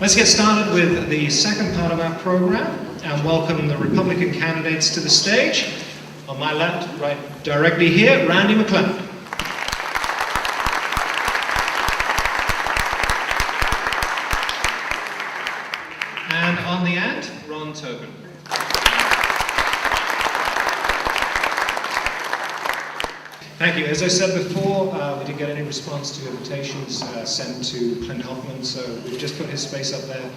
Let's get started with the second part of our program and welcome the Republican candidates to the stage. On my left, right directly here, Randy McClement. And on the end, Ron Tobin. Thank you. As I said before, we didn't get any response to invitations sent to Clint Hoffman, so we've just put his space up there,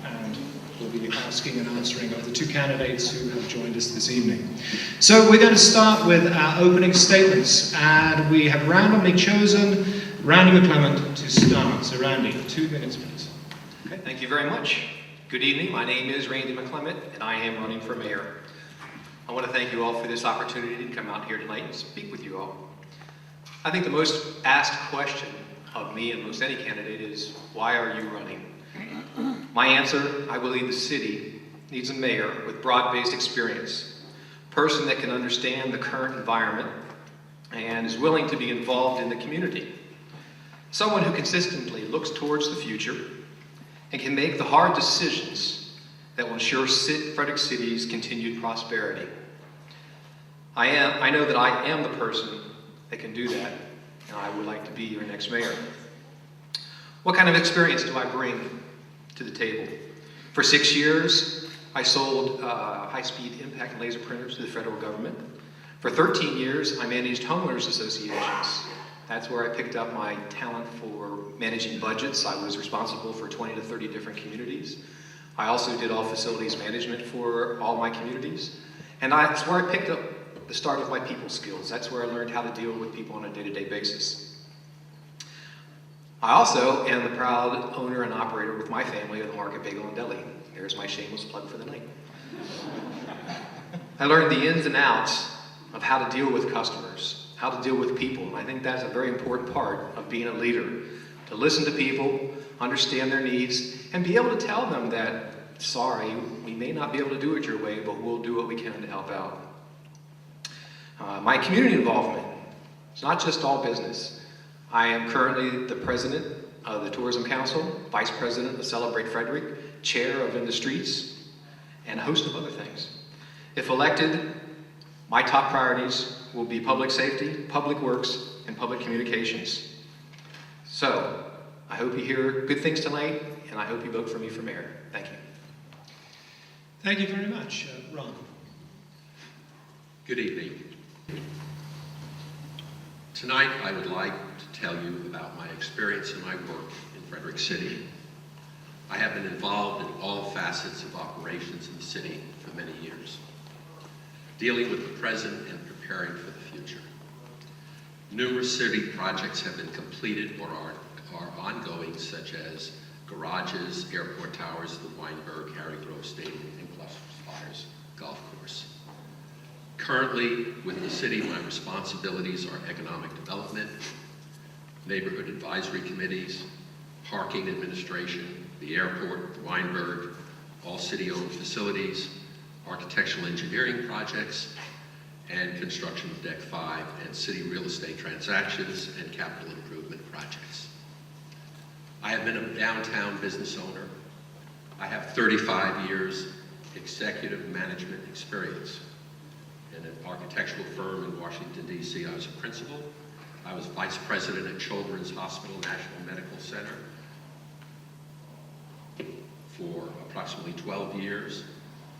and we'll be asking and answering of the two candidates who have joined us this evening. So we're going to start with our opening statements, and we have randomly chosen Randy McClement to start. So Randy, 2 minutes, please. Okay, thank you very much. Good evening. My name is Randy McClement, and I am running for mayor. I want to thank you all for this opportunity to come out here tonight and speak with you all. I think the most asked question of me and most any candidate is, why are you running? My answer, I believe the city needs a mayor with broad-based experience, a person that can understand the current environment and is willing to be involved in the community, someone who consistently looks towards the future and can make the hard decisions that will ensure Frederick City's continued prosperity. I know that I am the person that can do that, and I would like to be your next mayor. What kind of experience do I bring to the table? For 6 years, I sold high-speed impact and laser printers to the federal government. For 13 years, I managed homeowners associations. That's where I picked up my talent for managing budgets. I was responsible for 20 to 30 different communities. I also did all facilities management for all my communities. And that's where I picked up the start of my people skills. That's where I learned how to deal with people on a day-to-day basis. I also am the proud owner and operator with my family of the Market Bagel and Deli. There's my shameless plug for the night. I learned the ins and outs of how to deal with customers, how to deal with people, and I think that's a very important part of being a leader, to listen to people, understand their needs, and be able to tell them that, sorry, we may not be able to do it your way, but we'll do what we can to help out. My community involvement is not just all business. I am currently the president of the Tourism Council, vice president of Celebrate Frederick, chair of In the Streets, and a host of other things. If elected, my top priorities will be public safety, public works, and public communications. So, I hope you hear good things tonight, and I hope you vote for me for mayor. Thank you. Thank you very much. Ron. Good evening. Tonight, I would like to tell you about my experience and my work in Frederick City. I have been involved in all facets of operations in the city for many years, dealing with the present and preparing for the future. Numerous city projects have been completed or are ongoing, such as garages, airport towers, the Weinberg, Harry Grove Stadium, and Cluster Spires Golf Course. Currently, with the city, my responsibilities are economic development, neighborhood advisory committees, parking administration, the airport, the Weinberg, all city-owned facilities, architectural engineering projects, and construction of Deck 5, and city real estate transactions and capital improvement projects. I have been a downtown business owner. I have 35 years executive management experience. In an architectural firm in Washington, D.C., I was a principal. I was vice president at Children's Hospital National Medical Center for approximately 12 years.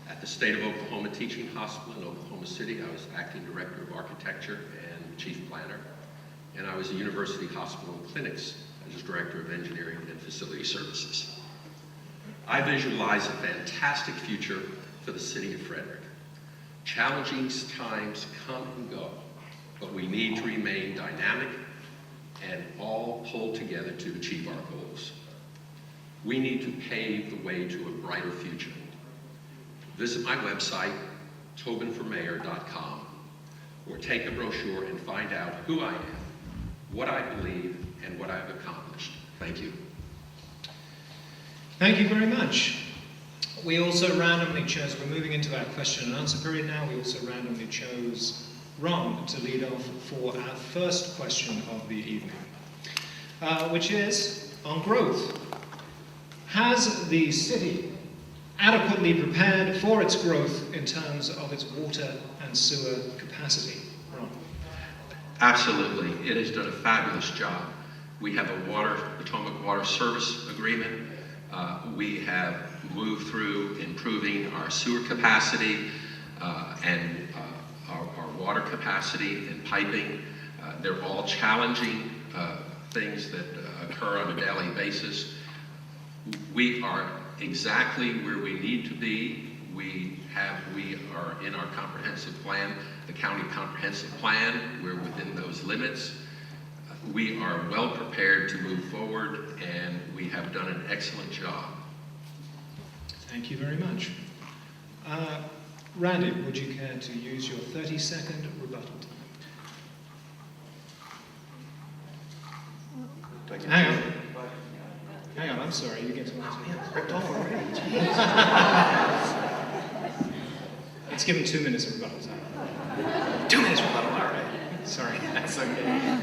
At the State of Oklahoma Teaching Hospital in Oklahoma City, I was acting director of architecture and chief planner. And I was at University Hospital and Clinics as director of engineering and facility services. I visualize a fantastic future for the city of Frederick. Challenging times come and go, but we need to remain dynamic and all pull together to achieve our goals. We need to pave the way to a brighter future. Visit my website, tobinformayor.com, or take a brochure and find out who I am, what I believe, and what I've accomplished. Thank you. Thank you very much. We also randomly chose, we're moving into our question and answer period now, we also randomly chose Ron to lead off for our first question of the evening, which is on growth. Has the city adequately prepared for its growth in terms of its water and sewer capacity? Ron. Absolutely. It has done a fabulous job. We have a Potomac Water Service Agreement. We have moved through improving our sewer capacity and our water capacity and piping. They're all challenging things that occur on a daily basis. We are exactly where we need to be. We are in our comprehensive plan, the county comprehensive plan. We're within those limits. We are well prepared to move forward, and we have done an excellent job. Thank you very much. Randy, would you care to use your 30-second rebuttal time? Hang on, I'm sorry, you get to answer. Let's give him 2 minutes of rebuttal time. 2 minutes rebuttal, all right. Sorry, that's okay.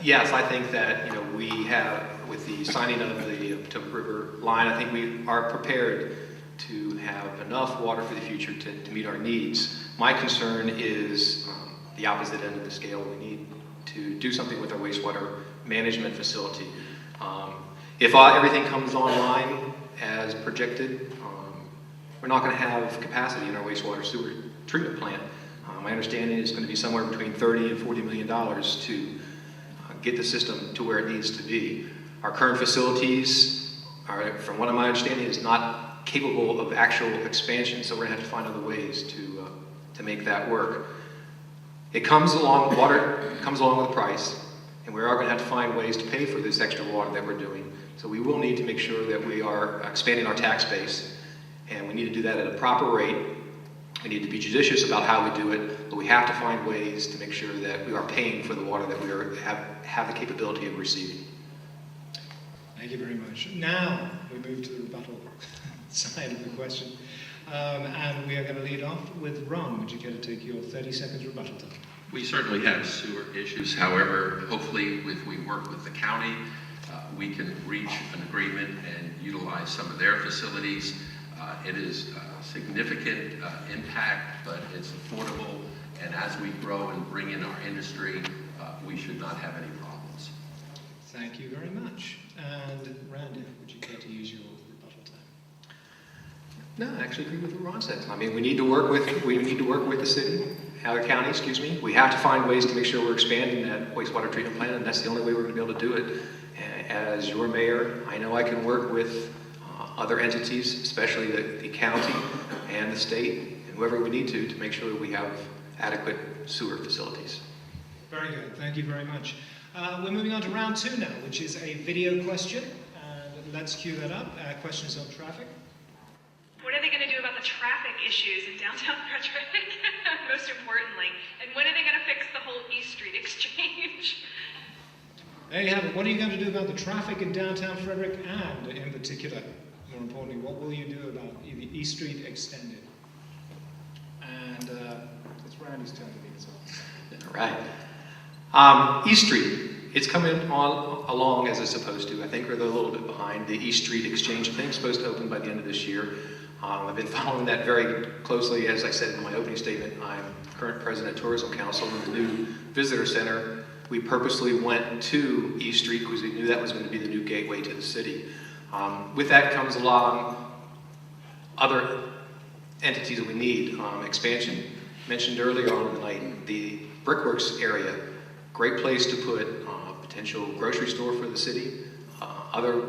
Yes, I think that we have, with the signing of the Potomac River line, I think we are prepared to have enough water for the future to meet our needs. My concern is the opposite end of the scale. We need to do something with our wastewater management facility. If everything comes online as projected, we're not going to have capacity in our wastewater sewer treatment plant. My understanding is going to be somewhere between $30 and $40 million to get the system to where it needs to be. Our current facilities are, from what my understanding, is not capable of actual expansion, so we're going to have to find other ways to make that work. Water comes along with a price, and we are going to have to find ways to pay for this extra water that we're doing. So we will need to make sure that we are expanding our tax base, and we need to do that at a proper rate. We need to be judicious about how we do it, but we have to find ways to make sure that we are paying for the water that we have the capability of receiving. Thank you very much. Now we move to the rebuttal side of the question. And we are going to lead off with Ron. Would you care to take your 30 seconds rebuttal time? We certainly have sewer issues. However, hopefully, if we work with the county, we can reach an agreement and utilize some of their facilities. It is a significant impact, but it's affordable. And as we grow and bring in our industry, we should not have any problems. Thank you very much. And Randy, would you care to use your rebuttal time? No, I actually agree with what Ron said. I mean, we need to work with the city, the county, excuse me. We have to find ways to make sure we're expanding that wastewater treatment plant, and that's the only way we're going to be able to do it. As your mayor, I know I can work with other entities, especially the county and the state, and whoever we need to make sure that we have adequate sewer facilities. Very good. Thank you very much. We're moving on to round 2 now, which is a video question. And let's cue that up. Questions on traffic. What are they going to do about the traffic issues in downtown Frederick, most importantly? And when are they going to fix the whole East Street exchange? There you have it. What are you going to do about the traffic in downtown Frederick, and in particular, more importantly, what will you do about the East Street extended? And it's Randy's turn to lead us on. All right. East Street. It's coming along as it's supposed to. I think we're a little bit behind. The East Street exchange, I think, is supposed to open by the end of this year. I've been following that very closely. As I said in my opening statement, I'm current president of Tourism Council in the new visitor center. We purposely went to East Street because we knew that was going to be the new gateway to the city. With that comes along other entities that we need. Expansion, mentioned earlier on in the night, the Brickworks area, great place to put a potential grocery store for the city, other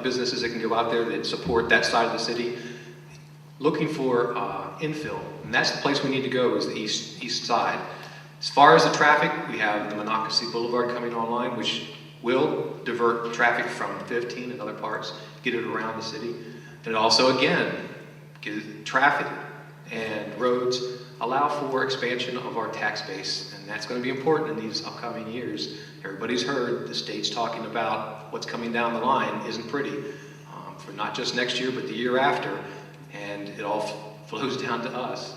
businesses that can go out there that support that side of the city. Looking for infill, and that's the place we need to go, is the east side. As far as the traffic, we have the Monocacy Boulevard coming online, which will divert traffic from 15 and other parts, get it around the city. And also, again, get traffic and roads allow for expansion of our tax base, and that's going to be important in these upcoming years. Everybody's heard the state's talking about what's coming down the line isn't pretty, for not just next year, but the year after, and it all flows down to us.